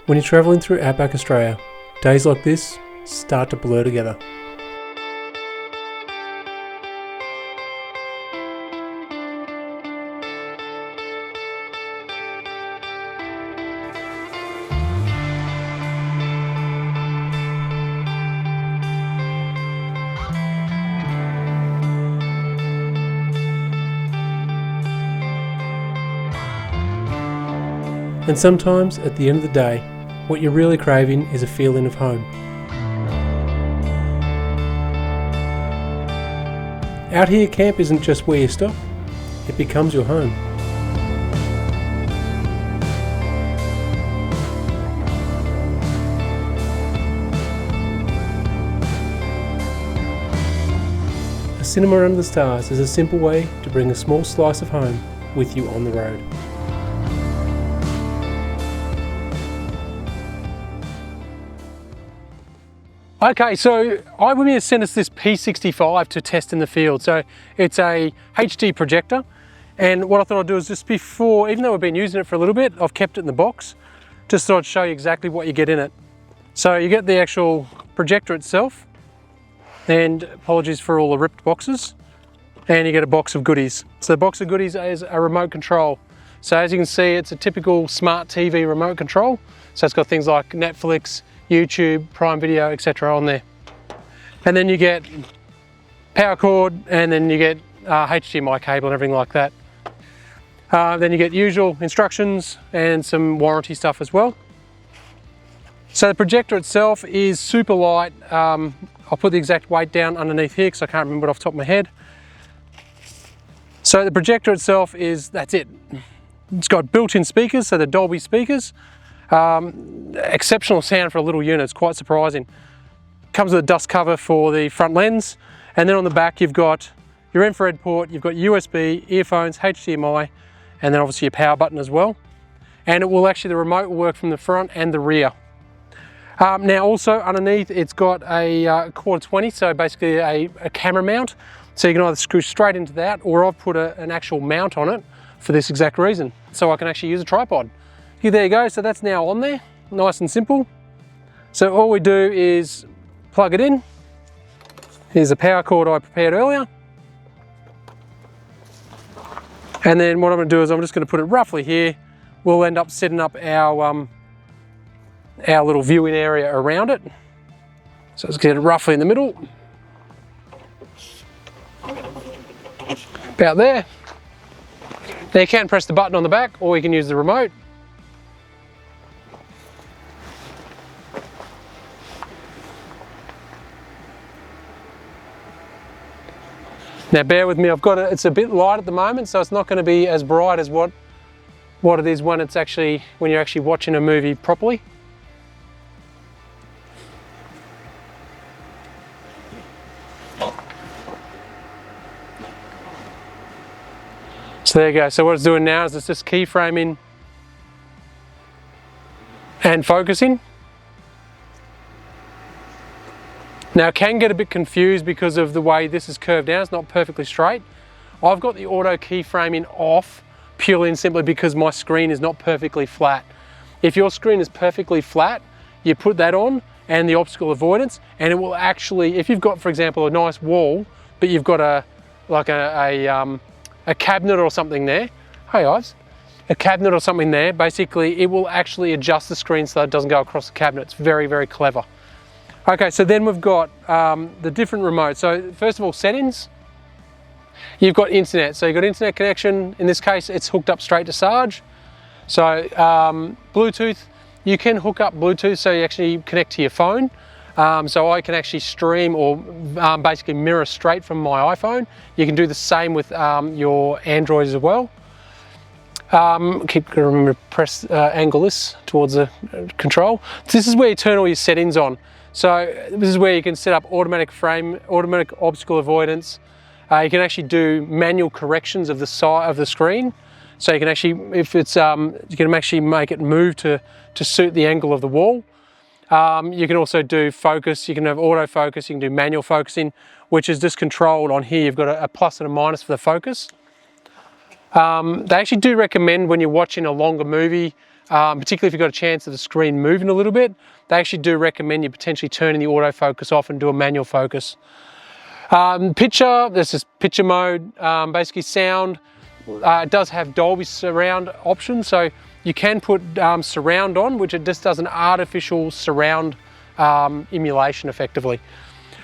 When you're travelling through Outback Australia, days like this start to blur together. And sometimes, at the end of the day, what you're really craving is a feeling of home. Out here, camp isn't just where you stop, it becomes your home. A cinema under the stars is a simple way to bring a small slice of home with you on the road. Okay, so iWIMIUS sent us this P65 to test in the field. So it's a HD projector, and what I thought I'd do is just before, even though we've been using it for a little bit, I've kept it in the box, just thought I'd show you exactly what you get in it. So you get the actual projector itself, and apologies for all the ripped boxes, and you get a box of goodies. So the box of goodies is a remote control. So as you can see, it's a typical smart TV remote control. So it's got things like Netflix, YouTube, Prime Video, etc. on there. And then you get power cord, and then you get HDMI cable and everything like that. Then you get usual instructions and some warranty stuff as well. So the projector itself is super light. I'll put the exact weight down underneath here because I can't remember it off the top of my head. So the projector itself is, that's it. It's got built-in speakers, so the Dolby speakers. Exceptional sound for a little unit, it's quite surprising. Comes with a dust cover for the front lens, and then on the back you've got your infrared port, you've got USB, earphones, HDMI, and then obviously your power button as well. And it will actually, the remote will work from the front and the rear. Now also underneath it's got a quarter 20, so basically a camera mount. So you can either screw straight into that, or I've put an actual mount on it for this exact reason. So I can actually use a tripod. Here, there you go, so that's now on there, nice and simple. So all we do is plug it in. Here's the power cord I prepared earlier. And then what I'm going to do is I'm just going to put it roughly here. We'll end up setting up our little viewing area around it. So let's get it roughly in the middle. About there. Now you can press the button on the back, or you can use the remote. Now bear with me, I've got it's a bit light at the moment, so it's not going to be as bright as what it is when you're actually watching a movie properly. So there you go. So what it's doing now is it's just keyframing and focusing. Now it can get a bit confused because of the way this is curved down, it's not perfectly straight. I've got the auto keyframing off purely and simply because my screen is not perfectly flat. If your screen is perfectly flat, you put that on and the obstacle avoidance, and it will actually, if you've got, for example, a nice wall, but you've got a cabinet or something there, hey Ives, a cabinet or something there, basically it will actually adjust the screen so that it doesn't go across the cabinet. It's very, very clever. Okay, so then we've got the different remotes. So first of all, settings. You've got internet. So you've got internet connection. In this case, it's hooked up straight to Sarge. So Bluetooth, you can hook up Bluetooth so you actually connect to your phone. So I can actually stream or basically mirror straight from my iPhone. You can do the same with your Android as well. Remember to press angle this towards the control. This is where you turn all your settings on. So this is where you can set up automatic frame, automatic obstacle avoidance. You can actually do manual corrections of the side of the screen. So you can actually, if it's, you can actually make it move to suit the angle of the wall. You can also do focus. You can have autofocus. You can do manual focusing, which is just controlled on here. You've got a plus and a minus for the focus. They actually do recommend when you're watching a longer movie particularly if you've got a chance of the screen moving a little bit, they actually do recommend you potentially turning the autofocus off and do a manual focus. Picture, this is picture mode, basically sound. It does have Dolby surround option, so you can put surround on, which it just does an artificial surround emulation effectively.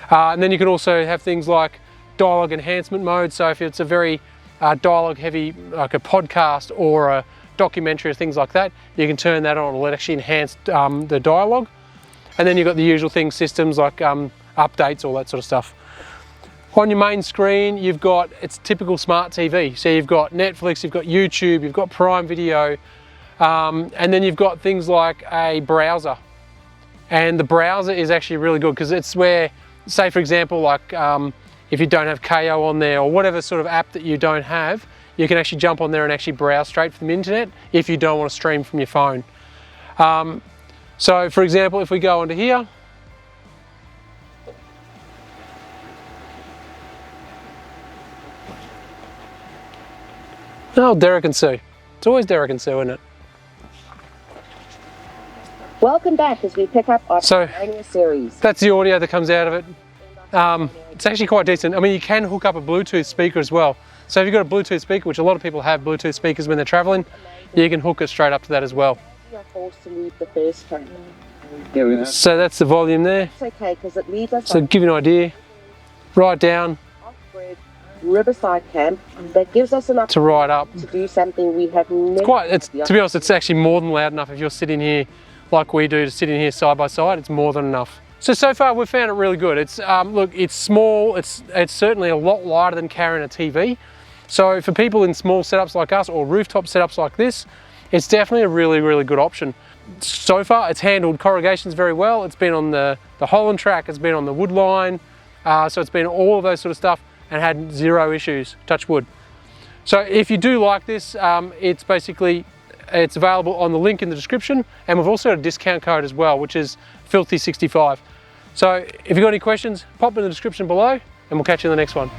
And then you can also have things like dialogue enhancement mode, so if it's a very dialogue heavy, like a podcast or a documentary or things like that, you can turn that on, it'll actually enhance the dialogue. And then you've got the usual things, systems like updates, all that sort of stuff. On your main screen, you've got, it's typical smart TV. So you've got Netflix, you've got YouTube, you've got Prime Video, and then you've got things like a browser. And the browser is actually really good because it's where, say for example, like if you don't have KO on there or whatever sort of app that you don't have, you can actually jump on there and actually browse straight from the internet if you don't want to stream from your phone. So for example, if we go onto here, oh, Derek and Sue. It's always Derek and Sue, isn't it? Welcome back as we pick up our iWIMIUS series. That's the audio that comes out of it. It's actually quite decent. I mean, you can hook up a Bluetooth speaker as well. So if you've got a Bluetooth speaker, which a lot of people have Bluetooth speakers when they're traveling, you can hook it straight up to that as well. We are forced to leave the first time. So that's the volume there. It's okay because it leads us So give you an idea, right down off-grid riverside camp that gives us enough to right up. to do something we have never. To be honest, it's actually more than loud enough if you're sitting here like we do, to sit in here side by side. It's more than enough. So far we've found it really good. It's look, it's small. It's certainly a lot lighter than carrying a TV. So for people in small setups like us or rooftop setups like this, it's definitely a really, really good option. So far it's handled corrugations very well. It's been on the Holland Track, it's been on the wood line, so it's been all of those sort of stuff and had zero issues, touch wood. So if you do like this, it's available on the link in the description, and we've also got a discount code as well, which is Filthy65. So if you've got any questions, pop in the description below and we'll catch you in the next one.